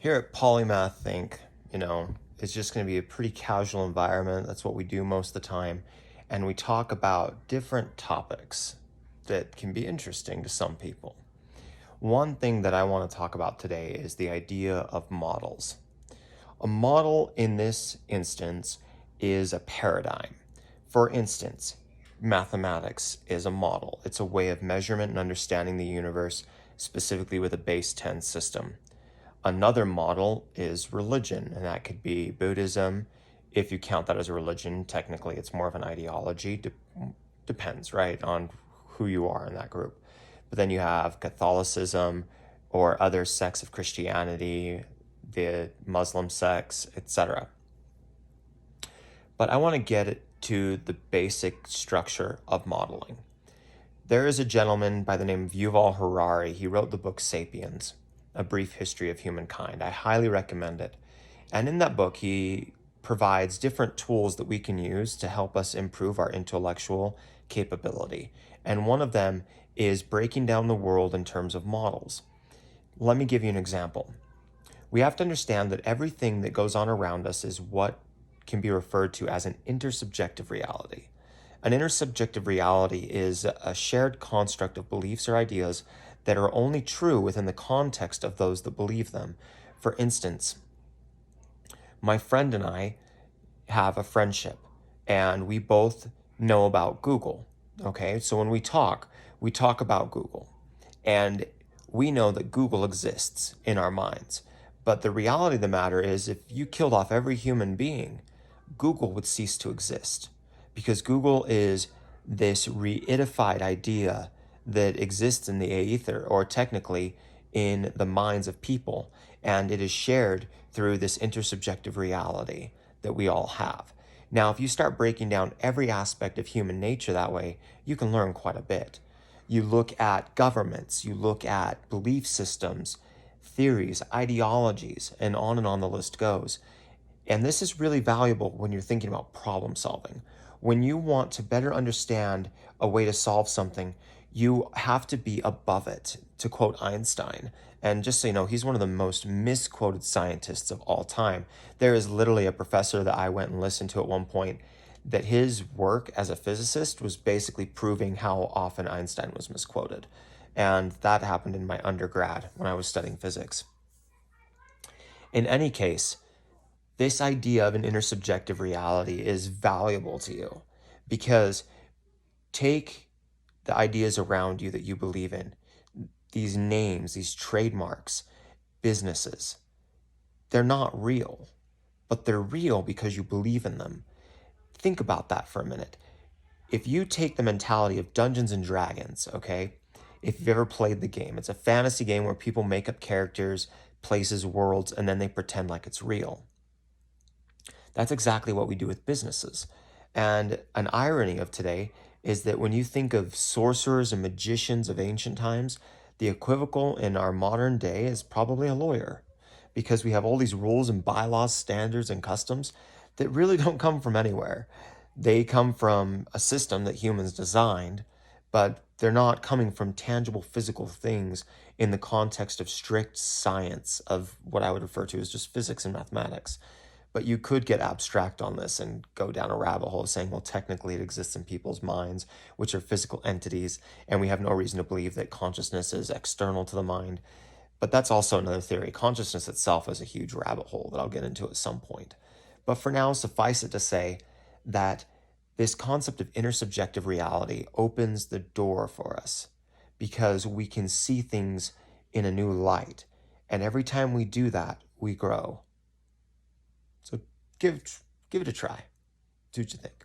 Here at Polymath Think, it's just going to be a pretty casual environment. That's what we do most of the time. And we talk about different topics that can be interesting to some people. One thing that I want to talk about today is the idea of models. A model in this instance is a paradigm. For instance, mathematics is a model. It's a way of measurement and understanding the universe, specifically with a base 10 system. Another model is religion, and that could be Buddhism. If you count that as a religion, technically it's more of an ideology. Depends, right, on who you are in that group. But then you have Catholicism or other sects of Christianity, the Muslim sects, etc. But I want to get it to the basic structure of modeling. There is a gentleman by the name of Yuval Harari. He wrote the book Sapiens, A Brief History of Humankind. I highly recommend it. And in that book, he provides different tools that we can use to help us improve our intellectual capability. And one of them is breaking down the world in terms of models. Let me give you an example. We have to understand that everything that goes on around us is what can be referred to as an intersubjective reality. An intersubjective reality is a shared construct of beliefs or ideas that are only true within the context of those that believe them. For instance, my friend and I have a friendship, and we both know about Google. Okay, so when we talk about Google, and we know that Google exists in our minds. But the reality of the matter is, if you killed off every human being, Google would cease to exist, because Google is this reified idea that exists in the aether, or technically in the minds of people, and it is shared through this intersubjective reality that we all have. Now, if you start breaking down every aspect of human nature that way, you can learn quite a bit. You look at governments, you look at belief systems, theories, ideologies, and on the list goes. And this is really valuable when you're thinking about problem solving. When you want to better understand a way to solve something, you have to be above it, to quote Einstein. And just so you know, he's one of the most misquoted scientists of all time. There is literally a professor that I went and listened to at one point that his work as a physicist was basically proving how often Einstein was misquoted. And that happened in my undergrad when I was studying physics. In any case, this idea of an intersubjective reality is valuable to you because take the ideas around you that you believe in, these names, these trademarks, businesses, they're not real, but they're real because you believe in them. Think about that for a minute. If you take the mentality of Dungeons and Dragons, okay, if you've ever played the game, it's a fantasy game where people make up characters, places, worlds, and then they pretend like it's real. That's exactly what we do with businesses. And an irony of today is that when you think of sorcerers and magicians of ancient times, the equivocal in our modern day is probably a lawyer, because we have all these rules and bylaws, standards, and customs that really don't come from anywhere. They come from a system that humans designed, but they're not coming from tangible physical things in the context of strict science, of what I would refer to as just physics and mathematics. But you could get abstract on this and go down a rabbit hole saying, well, technically it exists in people's minds, which are physical entities, and we have no reason to believe that consciousness is external to the mind. But that's also another theory. Consciousness itself is a huge rabbit hole that I'll get into at some point. But for now, suffice it to say that this concept of intersubjective reality opens the door for us because we can see things in a new light. And every time we do that, we grow. So give it a try. See what you think.